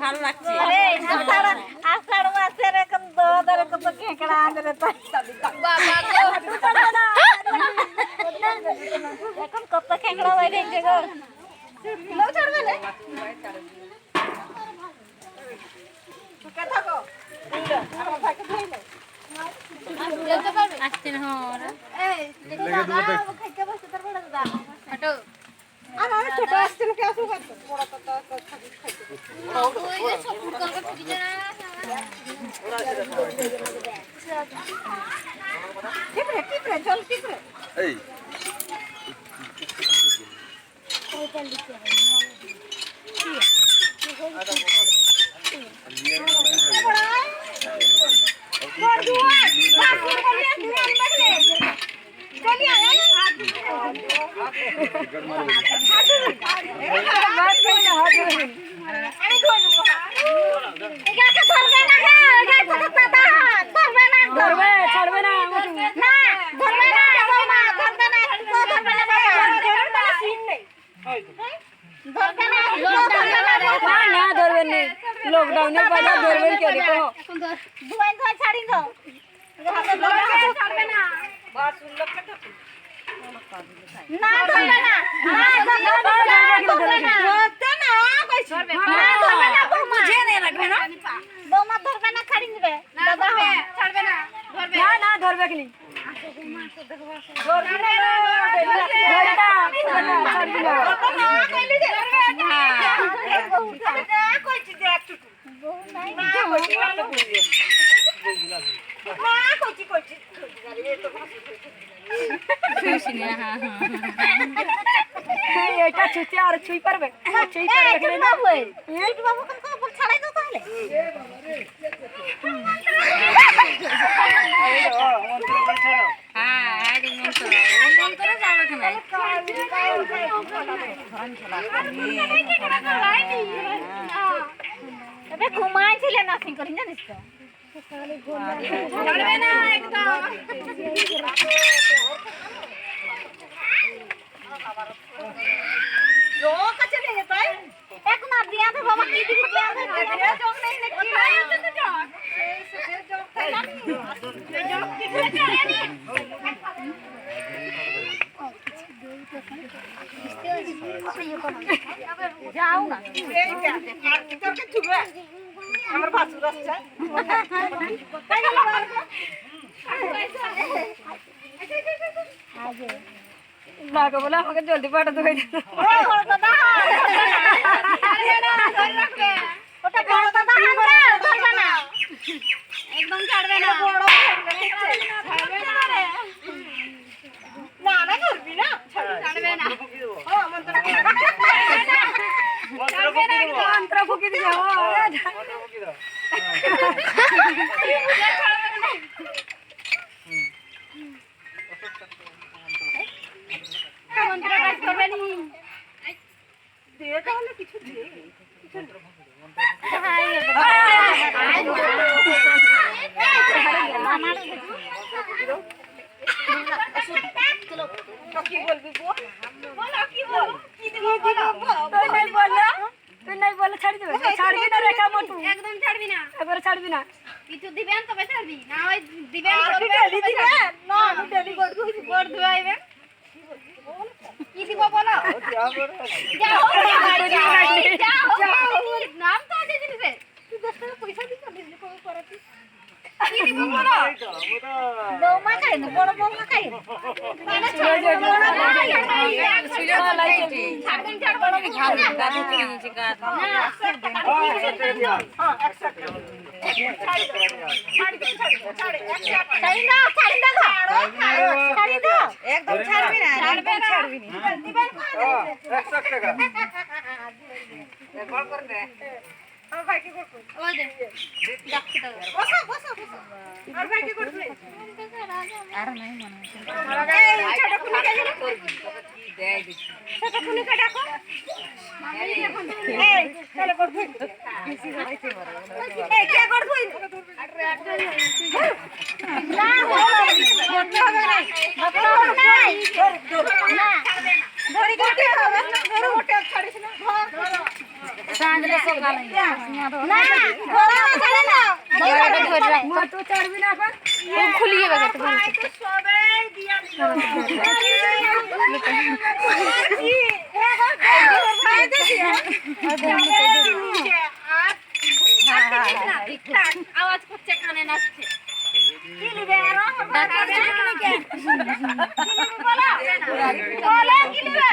ভালো লাগছে এখন কত খেঁকড়া বাইরে গো ছাড়বে না আসছে না ছোট আসছে না কেউ লকডাউনের বাজার ধরবেন কে দেখো দুয়াই দুয়াই ছাড়ি দাও ছাড়বে না বাস লোক কে না ধরবে না ধরবে না কইছি না ধরবে না বুঝে নে রাখবে না বৌমা ধরবে না ছাড়ি দিবে দাদা ছাড়বে না ধরবে না ধরবে কি ধরবে না ছাড়বি না কইলি দে না কইছি যে একটু না কইছি এ তো খুশি না হ্যাঁ এটা ছুঁতে আর ছুঁই পারবে ছুঁই পারবে না বাবু এই বাবু কোন বল ছাড়াই দাও তাহলে হ্যাঁ একদম মন্ত্র যাবে কেন তবে ঘুমাইছিলে নাসিং করি জানিস তো ছাড়বে না একদম जो कच्चे नहीं है एक ना दिया था बाबा की दी दिया था जो नहीं ने की है तो जो जो था नहीं जो की जाओ ना तो के छुबे हमर भासुर আছে তাই গেল আগে নাগো বলে আমাকে জলদি পাঠা দেবে ও বড় দাদা আরে না ধরে রাখবে ওটা বড় দাদা হাতে ধরবে না একদম ছাড়বে না বড় ছাড়বে না রে না না ধরবি না ছাড়বে না ও মন্ত্র মন্ত্র ফুকি দিও মন্ত্র ফুকি দাও কিছু দিয়ে কি বলবি তুই নাই বলে ছাড়ি দেবে ছাড়বি না রেখা মোটু একদম ছাড়বি না এবারে ছাড়বি না কিছু দিবেন তবে ছাড়বি না ওই দিবেন না আমি ডেলি গড় ধুইবেন কি দিব বলো যাও নাম তো আছে জিনিসে তুই 10 টাকা পয়সা দিছ দিলি কোন করতি কি দিব বলো বৌমা খাই না বড় বৌমা খাই না সুইলা লাইটি ছাড়বেন ছাড় বড় বৌমা গাছ থেকে নিচে গাছ না হ্যাঁ 1 সেকেন্ড ছাড়ি দাও একদম ছাড়বি না একদম ছাড়বি না দিবেন 100 টাকা একবার করে দে আমার ভাই কি করব ওই দে দেখতে দাও বসো আর ভাই কি করবে আর নাই মনে হয় ছোট খুনি কে করবি কি দেয় দেখি ছোট খুনি কে ডাকো এই চলে কর তুই এই কে কর তুই না করতে হবে না না ধরি করতে হবে ধরো ওটা ছাড়িস না সাঁজলে সকাল না ধরে না ছাড়ে না ধরে ধরে মোটু চড়বি না এখন ও খুলিয়ে বাগে তো সবাই দিয়া আওয়াজ করছে কানে নাচছে কি লিবে আর বলো কি লিবে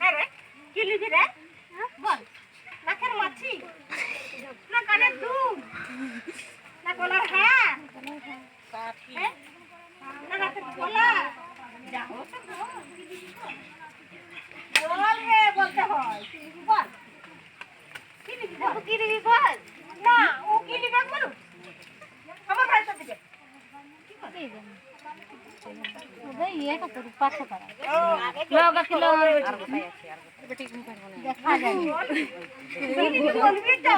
আরে কি লিবি রে বল নাকের মাছি না কানের দুল না গলার হার না হাতের গলা যাও বল রে বলতে হয় কি লিবি বল কি লিবি বল না ও কি লিবি বল আমার ভাই তো দিবে কি করে ওই ये কত পাঁচশো টাকা লোক কিলো আর কোথায় আছে আর বেটি কি করব না দেখা যায় বলবি তো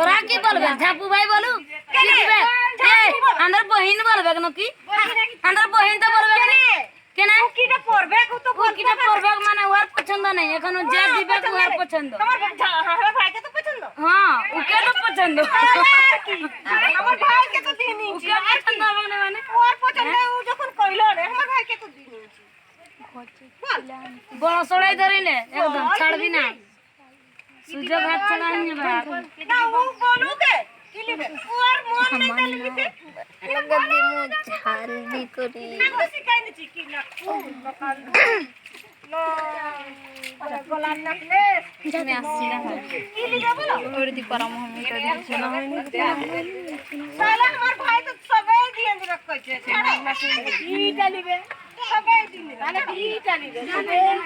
ওরা কি বলবে ঝাপু ভাই বলু কি দিবে এই আন্দার বহিন বলবে কেন কি আন্দার বহিন তো বলবে কেন কিটা পড়বে কত কিটা পড়বে মানে ওর পছন্দ নাই এখন যে দিবে ওর পছন্দ আমার ভাইকে তো পছন্দ হ্যাঁ ওকে তো পছন্দ আমার ভাইকে তো দিনি ওকে পছন্দ মানে ওর পছন্দ ও যখন কইলো রে আমার ভাইকে তো দিনি বড় সড়াই ধরিলে একদম ছাড়বি না সুযোগ হাত ছাড়াই নেবে না ও বলু দে কি লিবে ওর মন নাই তাহলে লিবে গদি মু ঝালদি করি আমি শিখাই নিছি কি না দোকান নো গোলাপ নেকলেস আমি আসছি না কি লিবে বলো ওরে দি পরাম আমি তো দিছি না সালা আমার ভাই তো সবাই দিয়ে দিবে কইছে কিটা লিবে সবাই দিবে মানে কিটা লিবে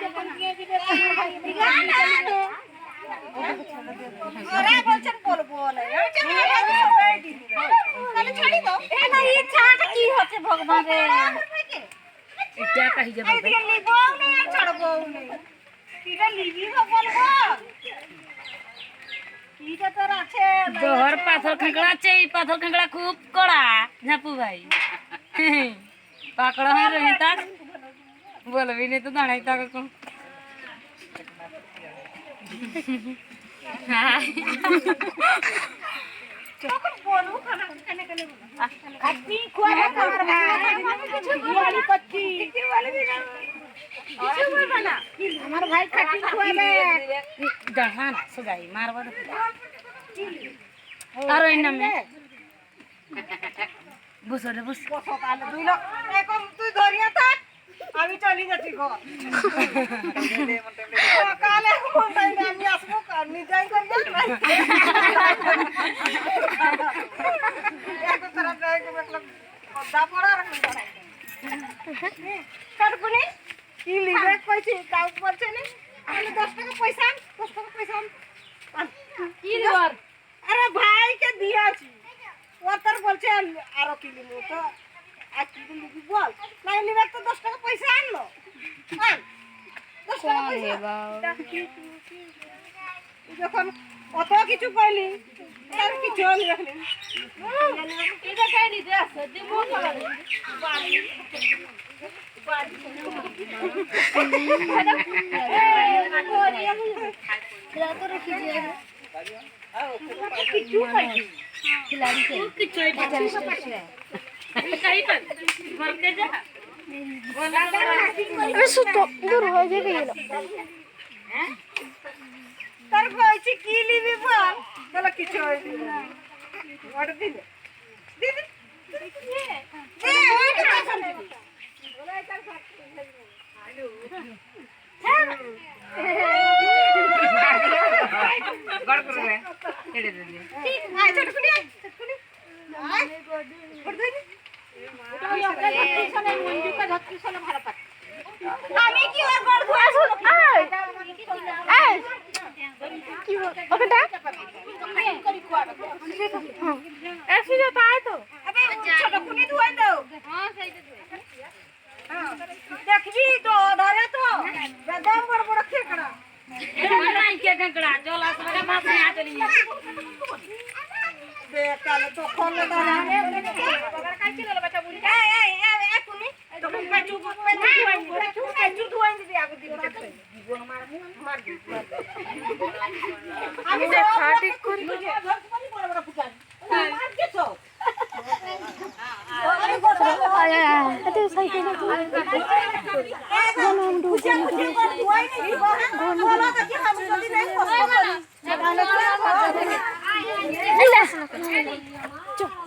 যখন দিয়ে দিবে না ওরা বলছেন বলবো না আমি সবাই দিবে তাহলে ছাড়ি দাও এ না এই ছাড়টা কি হচ্ছে ভগবান রে এটা কাহি যাবে এই দিকে লিবো না আর ছাড়বো না কিটা লিবি বলবো কিটা তোর আছে জহর পাথর খাঁকড়া আছে এই পাথর খাঁকড়া খুব কড়া ঝাপু ভাই পাকড়া হয়ে রহি তাক বলবি না তো দাঁড়াই তাক কোন তখন বলু খানা কানে কানে আপনি কোয়া আমার ভাই কিছু বলি করছি কি বলবি না কিছু বলবা না আমার ভাই খাটি খোয়াবে জাহান সজাই মারবা আর ওই নামে বসো রে বস তাহলে 2 লাখ এরকম তুই ধরিয়া থাক আমি চলি যাচ্ছি ঘর কালে আমি আসবো নিজেই করবো কি লিবে কইছি কাউ বলছে না 10 টাকা পয়সা 10 টাকা পয়সা কি লিবার আরে ভাইকে দিয়াছি ও তোর বলছে আরো কি লিবো তো আর কি লিবি বল নাই লিবে তো 10 টাকা পয়সা আনলো আন 10 টাকা পয়সা যখন অত কিছু কইলি আর কিছু হলি রাখলি এটা কাই দিতে আছে দিমু খাবার বাড়ি বাড়ি তোর কি দিয়ে কিছু পাইছি খিলাড়ি কে কিছু পাইছি কাই পাই বলকে যা আরে সুতো দূর হয়ে যাবে গেল হ্যাঁ তার কইছি কি লিবি বল বল কিছু হইছে অর্ডার দিলে দিদি দে ওইটা পয়সা নেবি বলে তার হ্যালো গড় করবে ছেড়ে দে ঠিক আয় ছোট কুনি আয় গড় দে আমি কি ওর গড় ধোয়া শুন এই কি ওটা করি কোয়াটা এসে যা তাই তো আবে ছোট কুনি ধোয়া দাও হ্যাঁ সেইটা ধোয়া সাইকেল চুপ